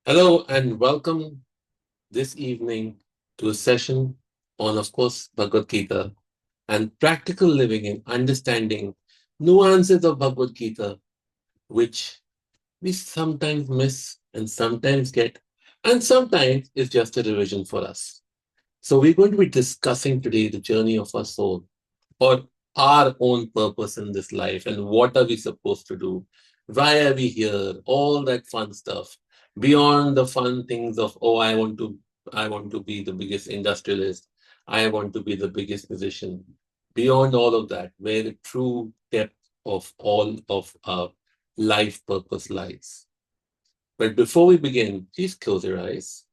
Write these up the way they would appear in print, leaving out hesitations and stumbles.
Hello and welcome this evening to a session on, of course, Bhagwad Gita and practical living and understanding nuances of Bhagwad Gita, which we sometimes miss and sometimes get, and sometimes is just a revision for us. So, we're going to be discussing today the journey of our soul or our own purpose in this life and what are we supposed to do, why are we here, all that fun stuff beyond the fun things of, oh, I want to be the biggest industrialist, I want to be the biggest musician. Beyond all of that, where the true depth of all of our life purpose lies. But before we begin, please close your eyes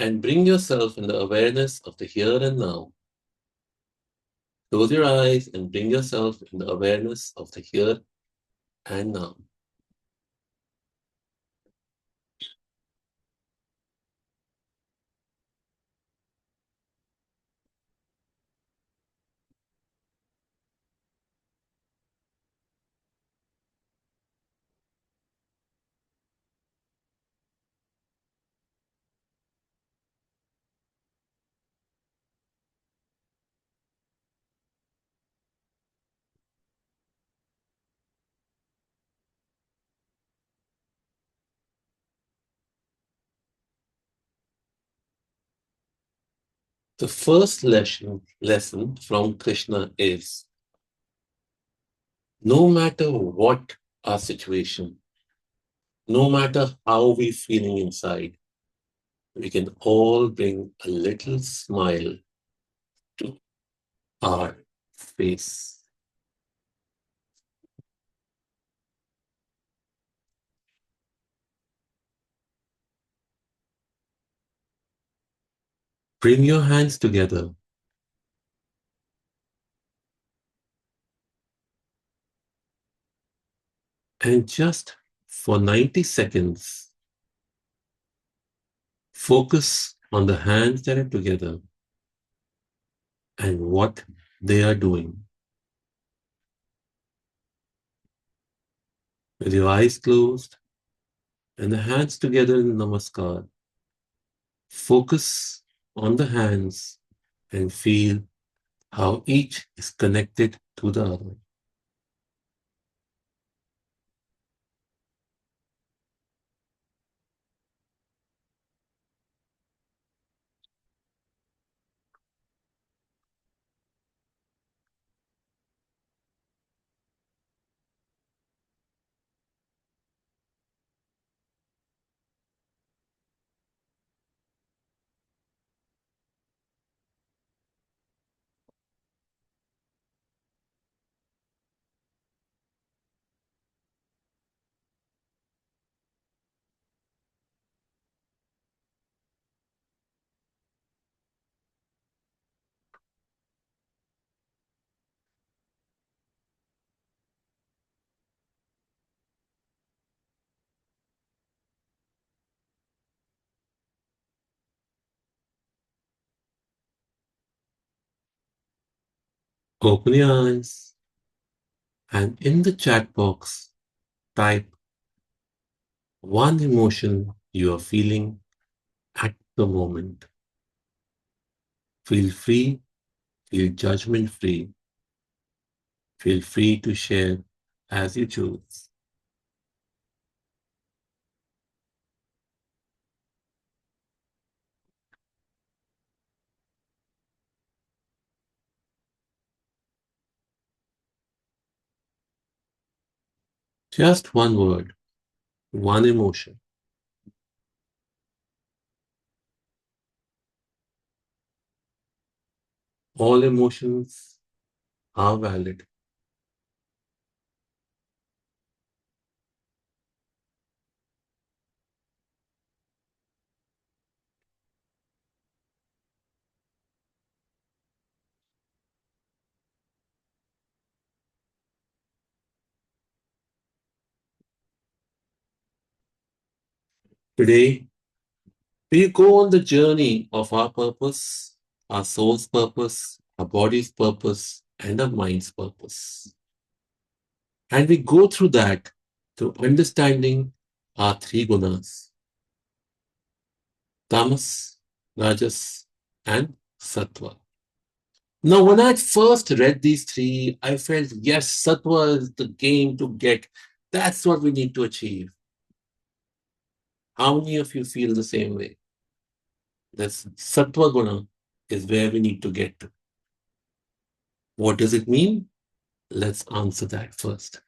and bring yourself in the awareness of the here and now. Close your eyes and bring yourself in the awareness of the here and now. The first lesson from Krishna is no matter what our situation, no matter how we're feeling inside, we can all bring a little smile to our face. Bring your hands together and just for 90 seconds, focus on the hands that are together and what they are doing. With your eyes closed and the hands together in Namaskar, focus on the hands and feel how each is connected to the other. Open your eyes and in the chat box, type one emotion you are feeling at the moment. Feel free, feel judgment free, feel free to share as you choose. Just one word, one emotion. All emotions are valid. Today, we go on the journey of our purpose, our soul's purpose, our body's purpose, and a mind's purpose. And we go through that through understanding our three gunas: tamas, rajas, and sattva. Now, when I first read these three, I felt, yes, sattva is the game to get. That's what we need to achieve. How many of you feel the same way? This sattva guna is where we need to get to. What does it mean? Let's answer that first.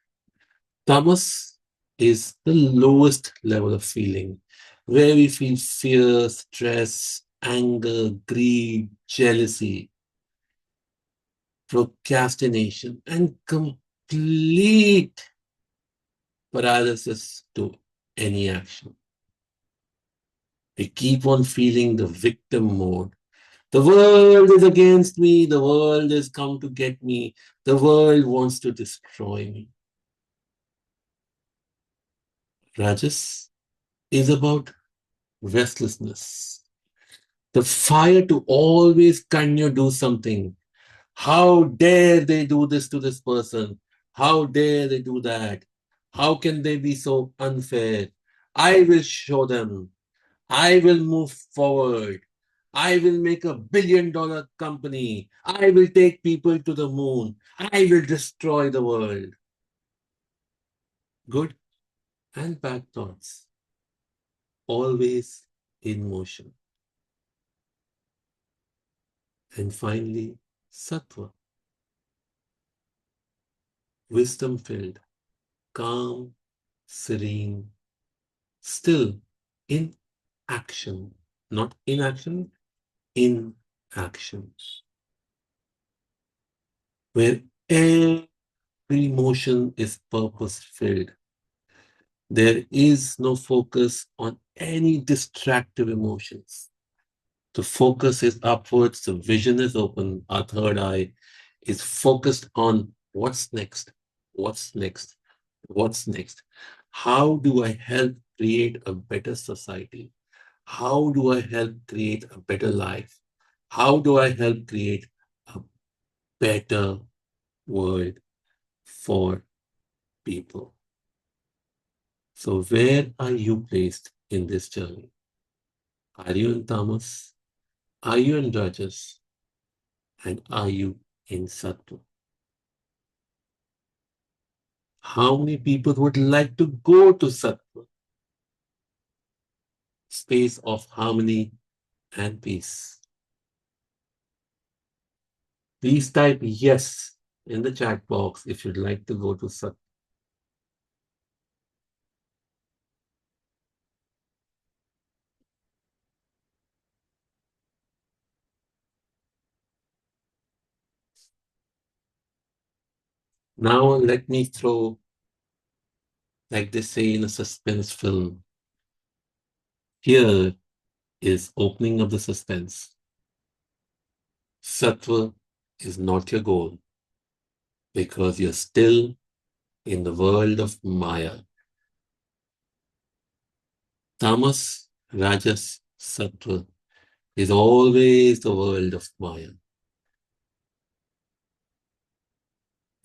Tamas is the lowest level of feeling, where we feel fear, stress, anger, greed, jealousy, procrastination, and complete paralysis to any action. We keep on feeling the victim mode. The world is against me. The world has come to get me. The world wants to destroy me. Rajas is about restlessness, the fire to always continue do something. How dare they do this to this person? How dare they do that? How can they be so unfair? I will show them. I will move forward. I will make $1 billion company. I will take people to the moon. I will destroy the world. Good and bad thoughts, always in motion. And finally, sattva, wisdom filled, calm, serene, still in action, not inaction, in action, where every motion is purpose filled. There is no focus on any distractive emotions. The focus is upwards, the vision is open, our third eye is focused on what's next, what's next, what's next. How do I help create a better society? How do I help create a better life? How do I help create a better world for people? So, where are you placed in this journey? Are you in Tamas? Are you in Rajas? And are you in Sattva? How many people would like to go to Sattva? Space of harmony and peace. Please type yes in the chat box if you'd like to go to Sattva. Now let me throw, like they say in a suspense film, here is opening of the suspense. Sattva is not your goal because you're still in the world of Maya. Tamas, Rajas, Sattva is always the world of Maya.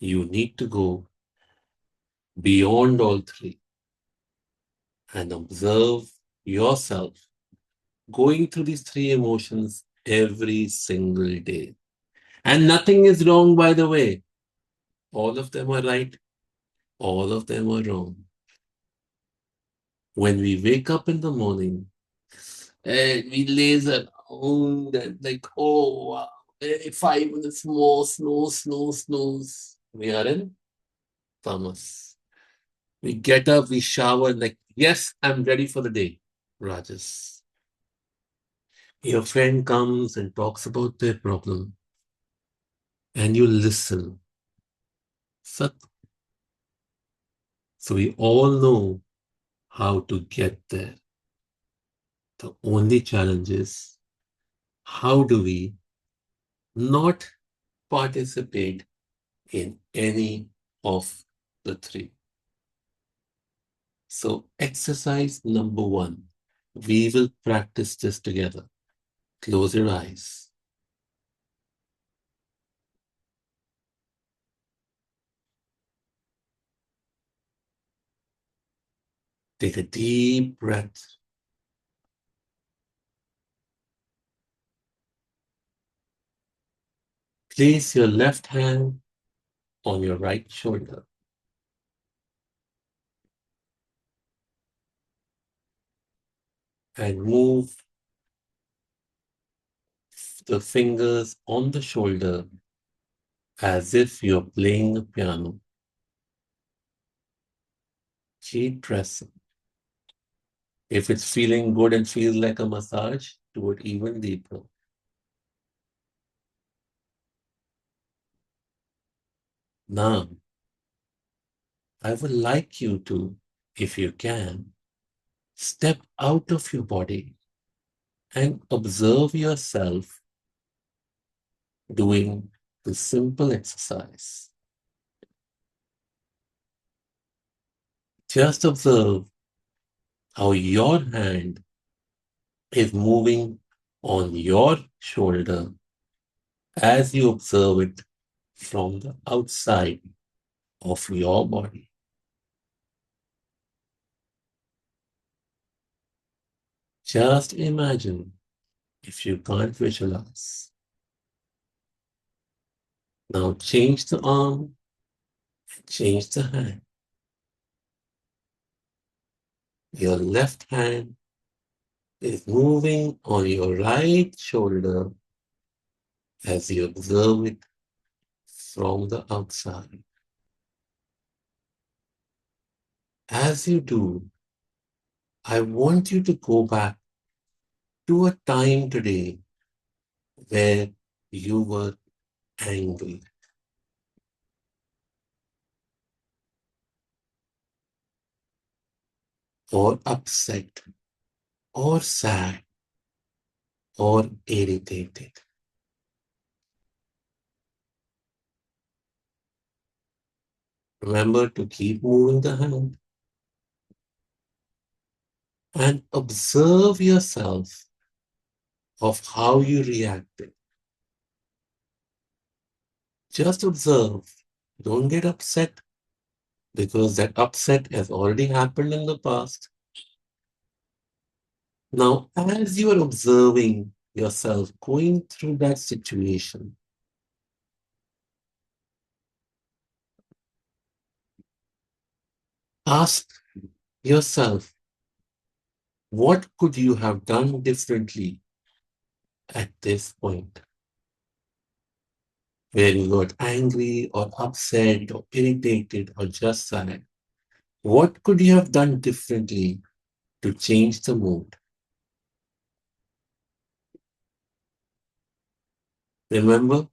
You need to go beyond all three and observe yourself going through these three emotions every single day. And nothing is wrong, by the way. All of them are right. All of them are wrong. When we wake up in the morning, we laze around and like, oh, wow, 5 minutes more, snooze, snooze, snooze. We are in tamas. We get up, we shower, like, yes, I'm ready for the day. Rajas. Your friend comes and talks about their problem, and you listen. Sat. So we all know how to get there. The only challenge is how do we not participate in any of the three? So, exercise number one, we will practice this together. Close your eyes. Take a deep breath. Place your left hand on your right shoulder and move the fingers on the shoulder as if you're playing a piano. Keep pressing. If it's feeling good and feels like a massage, do it even deeper. Now, I would like you to, if you can, step out of your body and observe yourself doing the simple exercise. Just observe how your hand is moving on your shoulder as you observe it from the outside of your body. Just imagine if you can't visualize. Now change the arm, change the hand. Your left hand is moving on your right shoulder as you observe it from the outside. As you do, I want you to go back to a time today where you were angry or upset or sad or irritated. Remember to keep moving the hand and observe yourself of how you reacted. Just observe. Don't get upset because that upset has already happened in the past. Now, as you are observing yourself going through that situation, ask yourself, what could you have done differently at this point? Where you got angry or upset or irritated or just sad. What could you have done differently to change the mood? Remember,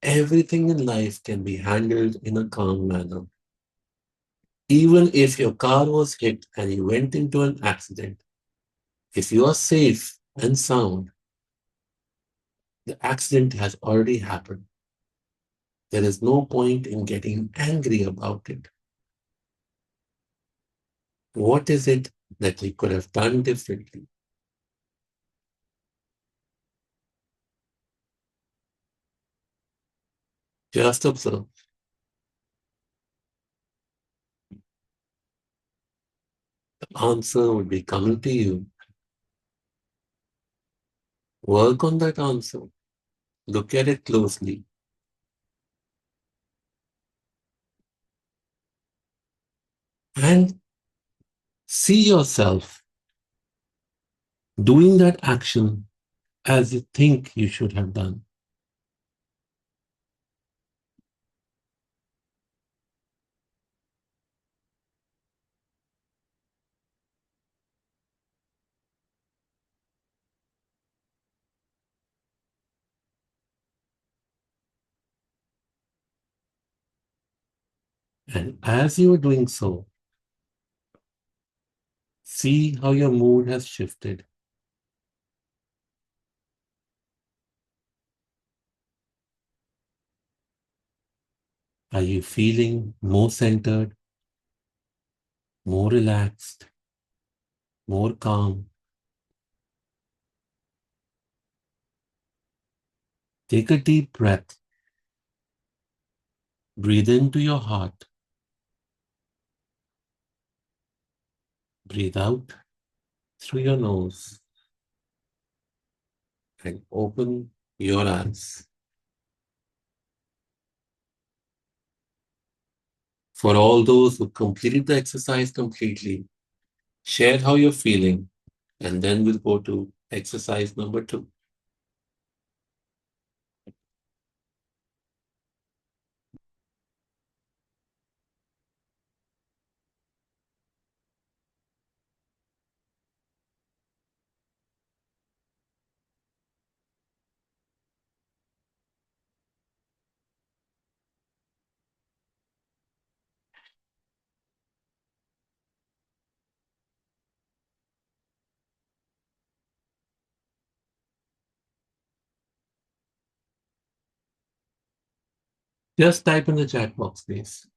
everything in life can be handled in a calm manner. Even if your car was hit and you went into an accident, if you are safe and sound, the accident has already happened. There is no point in getting angry about it. What is it that we could have done differently? Just observe. The answer would be coming to you. Work on that answer. Look at it closely. And see yourself doing that action as you think you should have done. And as you are doing so, see how your mood has shifted. Are you feeling more centered, more relaxed, more calm? Take a deep breath. Breathe into your heart Breathe out through your nose and open your eyes. For all those who completed the exercise completely, share how you're feeling, and then we'll go to exercise number two. Just type in the chat box, please.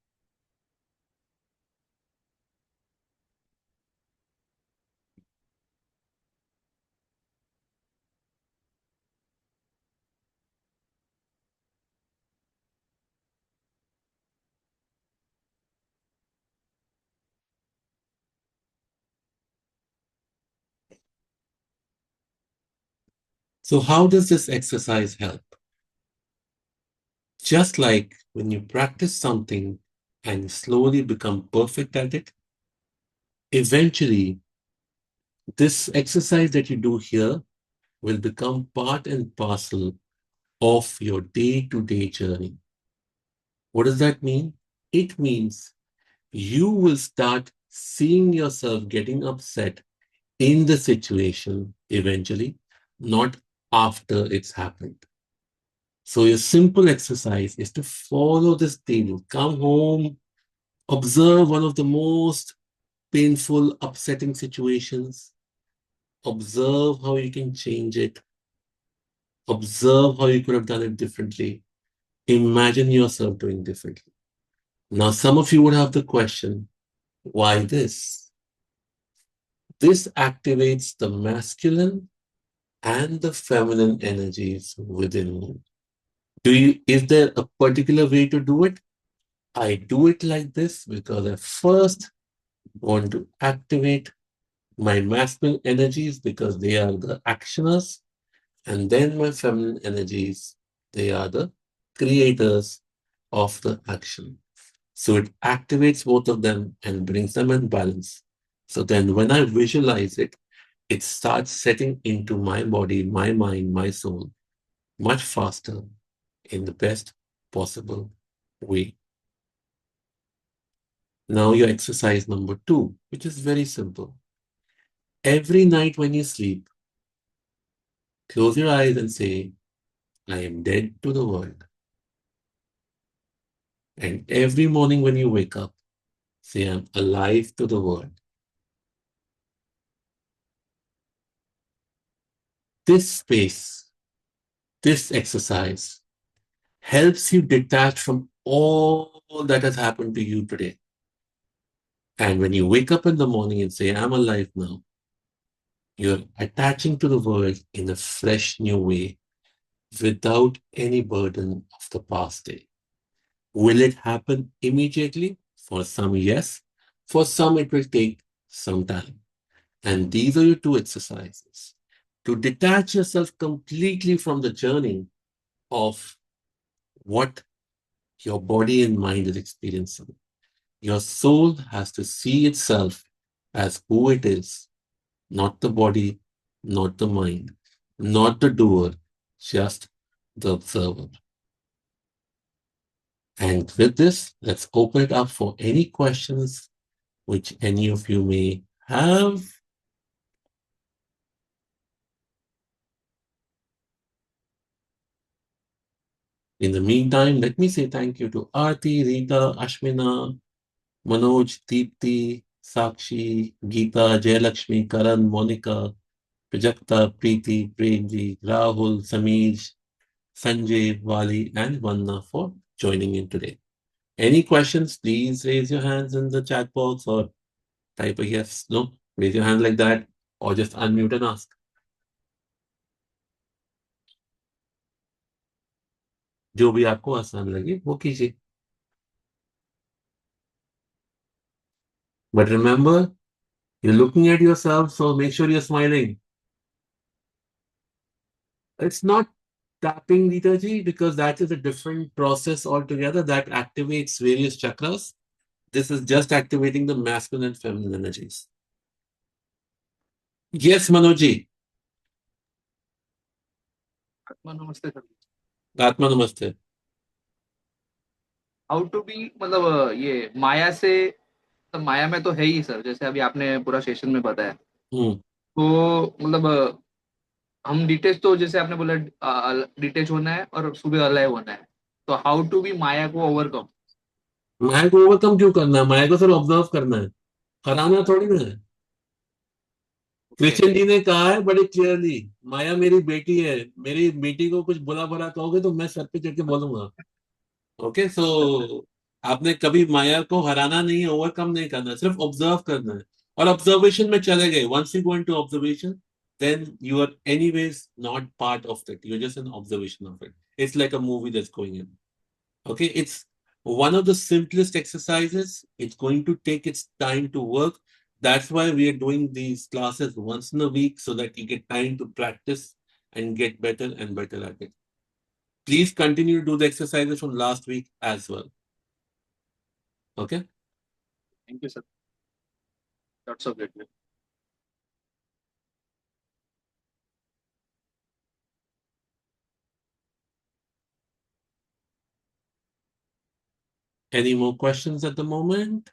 So, how does this exercise help? Just like when you practice something and slowly become perfect at it, eventually, this exercise that you do here will become part and parcel of your day to day journey. What does that mean? It means you will start seeing yourself getting upset in the situation eventually, not after it's happened. So, your simple exercise is to follow this table. Come home, observe one of the most painful, upsetting situations, observe how you can change it, observe how you could have done it differently. Imagine yourself doing differently. Now, some of you would have the question, why this? This activates the masculine and the feminine energies within you. Is there a particular way to do it? I do it like this because I first want to activate my masculine energies because they are the actioners, and then my feminine energies, they are the creators of the action. So it activates both of them and brings them in balance. So then when I visualize it, it starts setting into my body, my mind, my soul much faster in the best possible way. Now, your exercise number two, which is very simple. Every night when you sleep, close your eyes and say, I am dead to the world. And every morning when you wake up, say, I'm alive to the world. This space, this exercise helps you detach from all that has happened to you today. And when you wake up in the morning and say, I'm alive now, you're attaching to the world in a fresh new way without any burden of the past day. Will it happen immediately? For some, yes. For some, it will take some time. And these are your two exercises to detach yourself completely from the journey of what your body and mind is experiencing. Your soul has to see itself as who it is, not the body, not the mind, not the doer, just the observer. And with this, let's open it up for any questions which any of you may have. In the meantime, let me say thank you to Aarti, Rita, Ashmina, Manoj, Deepti, Sakshi, Geeta, Jayalakshmi, Karan, Monica, Prajakta, Preeti, Premji, Rahul, Sameej, Sanjay, Wali, and Vanna for joining in today. Any questions, please raise your hands in the chat box or type a yes, no, raise your hand like that, or just unmute and ask. जो भी आपको आसान लगे वो कीजिए. But remember, You're looking at yourself, so make sure you're smiling. It's not tapping, Geeta ji, because that is a different process altogether that activates various chakras. This is just activating the masculine and feminine energies. Yes, Manoji. नमस्ते sir. Atma Namaste. How to be मतलब ये माया से, तो माया में तो है ही sir, जैसे अभी आपने पूरा सेशन में बताया. Hmm. तो मतलब हम डिटेच, तो जैसे आपने बोला डिटेच होना है और सुबह अलाइव होना है. तो हाउ टू बी माया को ओवरकम. माया को ओवरकम क्यों करना है? माया को सिर्फ ऑब्जर्व करना है, हराना थोड़ी ना है। ओके. कृष्ण जी ने कहा है बड़े क्लियरली, माया मेरी बेटी है, मेरी बेटी को कुछ बुरा भला कहोगे तो मैं सर पे चढ़ के बोलूंगा। ओके, सो आपने कभी माया को हराना नहीं है, ओवरकम नहीं करना है, सिर्फ ऑब्जर्व करना है। और ऑब्जर्वेशन में चले गए, once you go into observation, then you are anyways not part of that, you are just an observation of it. It's like a movie that's going in. Okay, it's one of the simplest exercises. It's going to take its time to work. That's why we are doing these classes once in a week so that you get time to practice and get better and better at it. Please continue to do the exercises from last week as well. Okay? Thank you sir. Lots of great. Any more questions at the moment?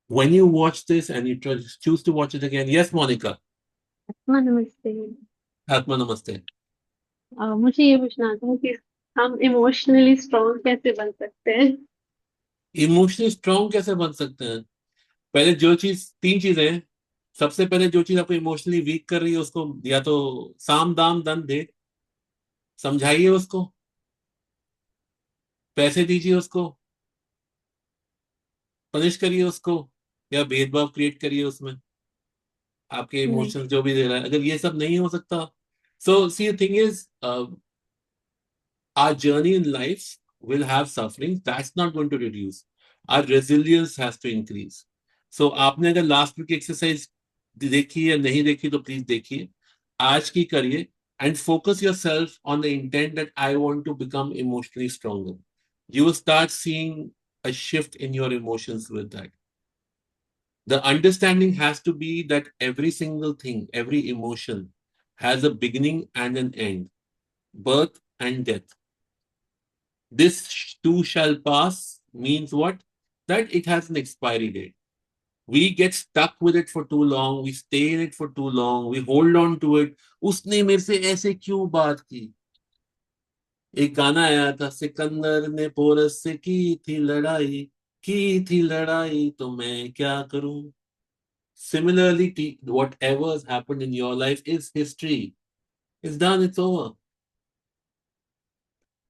When you watch this and you choose to watch it again, yes, Monica. हाँ, नमस्ते। Atma Namaste. मुझे ये पूछना था कि हम emotionally strong कैसे बन सकते हैं? इमोशनली स्ट्रांग कैसे बन सकते हैं? पहले जो चीज, तीन चीजें हैं। सबसे पहले जो चीज आपको इमोशनली वीक कर रही है उसको या तो साम दाम दंड दे, समझाइए उसको, पैसे दीजिए उसको, पनिश करिए उसको, या भेदभाव क्रिएट करिए उसमें। आपके नहीं। इमोशंस जो भी दे रहा है, अगर ये सब नहीं हो सकता, so see thing is, our journey in life will have suffering. That's not going to reduce. Our resilience has to increase. So आपने अगर लास्ट वीक एक्सरसाइज देखी या नहीं देखी तो प्लीज देखिए, आज की करिए, and focus yourself on the intent that I want to become emotionally stronger. You will start seeing a shift in your emotions with that. The understanding has to be that every single thing, every emotion has a beginning and an end, birth and death. This too shall pass means what? That it has an expiry date. We get stuck with it for too long. We stay in it for too long. We hold on to it. उसने मेरे से ऐसे क्यों बात की? एक गाना आया था, सिकंदर ने पोरस से की थी लड़ाई तो मैं क्या करूं? Similarly, whatever has happened in your life is history. It's done. It's over.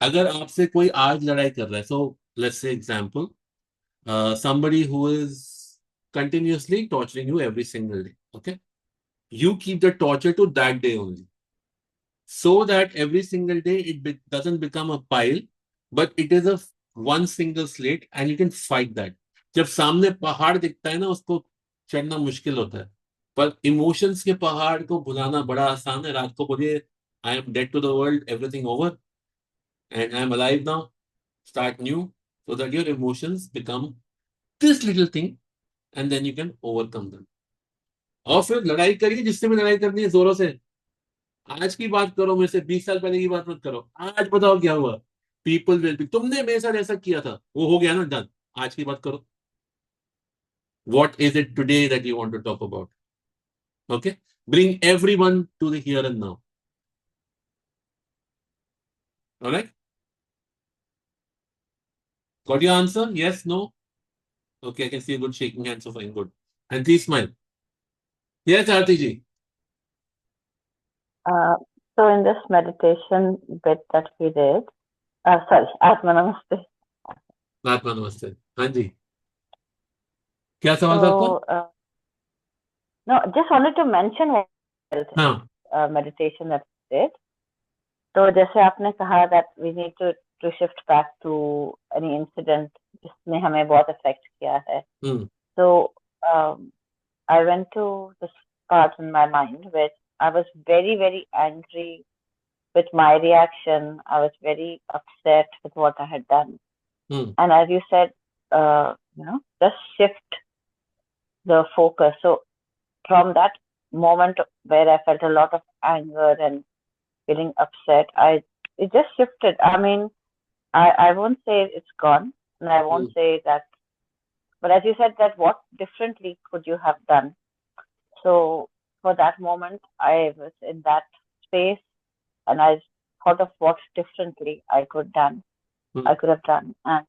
अगर आपसे कोई आज लड़ाई कर रहा है, so let's say example, somebody who is continuously torturing you every single day. Okay, you keep the torture to that day only, so that every single day doesn't become a pile, but it is a one single slate, and you can fight that. जब सामने पहाड़ दिखता है ना, उसको चढ़ना मुश्किल होता है, पर इमोशंस के पहाड़ को भुलाना बड़ा आसान है। रात को बोलिए, I am dead to the world, everything over, and I am alive now, start new, so that your emotions become this little thing, and then you can overcome them. और फिर लड़ाई करिए, जिससे भी लड़ाई करनी है जोरों से। आज की बात करो, मेरे से 20 साल पहले की बात मत करो। आज बताओ क्या हुआ। पीपल विल बी, तुमने मेरे साथ ऐसा किया था, वो हो गया ना, डन। आज की बात करो, what is it today that you want to talk about? Okay, bring everyone to the here and now. All right, got your answer? Yes, no? Okay, I can see a good shaking hands, so fine, good. And please smile. Yes, Aarti ji. Uh, so in this meditation bit that we did, sorry, Atma Namaste. आत्मा नमस्ते। हाँ जी, क्या सवाल था आपका? So, no, just wanted to mention what else in हाँ, this meditation that we did. तो जैसे आपने कहा that we need to shift back to any incident जिसने हमें बहुत affect किया है. हम्म, So, um, I went to this part in my mind where I was very, very angry with my reaction. I was very upset with what I had done. Hmm. And as you said, just shift the focus. So from that moment where I felt a lot of anger and feeling upset, it just shifted. I mean, I won't say it's gone, and I won't Hmm. say that. But as you said, that what differently could you have done? So for that moment, I was in that space, and I thought of what differently Hmm. I could have done, and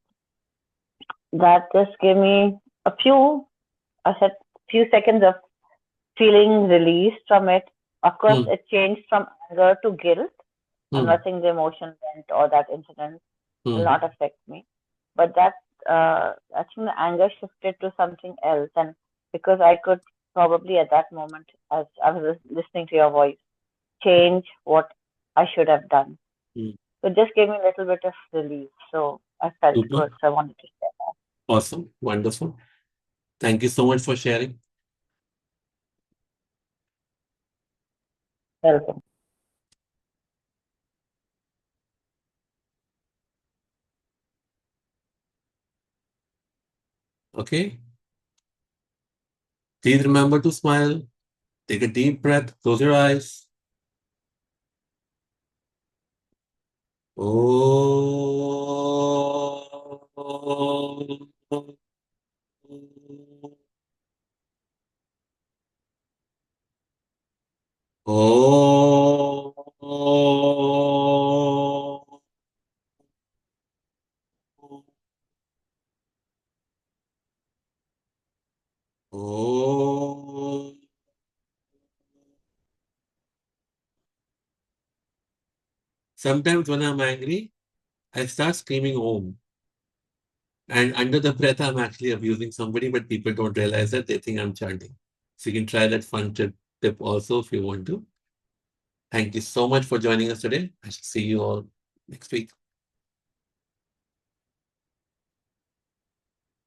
that just gave me a few, I said, few seconds of feeling released from it. Of course, Hmm. it changed from anger to guilt. I'm Hmm. not saying the emotion went or that incident will Hmm. not affect me, but that I think the anger shifted to something else, and because I could probably at that moment, as I was listening to your voice, change what I should have done. Hmm. So it just gave me a little bit of relief. So I felt Super. good. So I wanted to share Awesome. Wonderful. Thank you so much for sharing. that. Welcome. Okay. Please remember to smile. Take a deep breath. Close your eyes. Oh. Oh. Oh. Sometimes when I'm angry, I start screaming home. And under the breath, I'm actually abusing somebody, but people don't realize that. They think I'm chanting. So you can try that fun tip also if you want to. Thank you so much for joining us today. I shall see you all next week.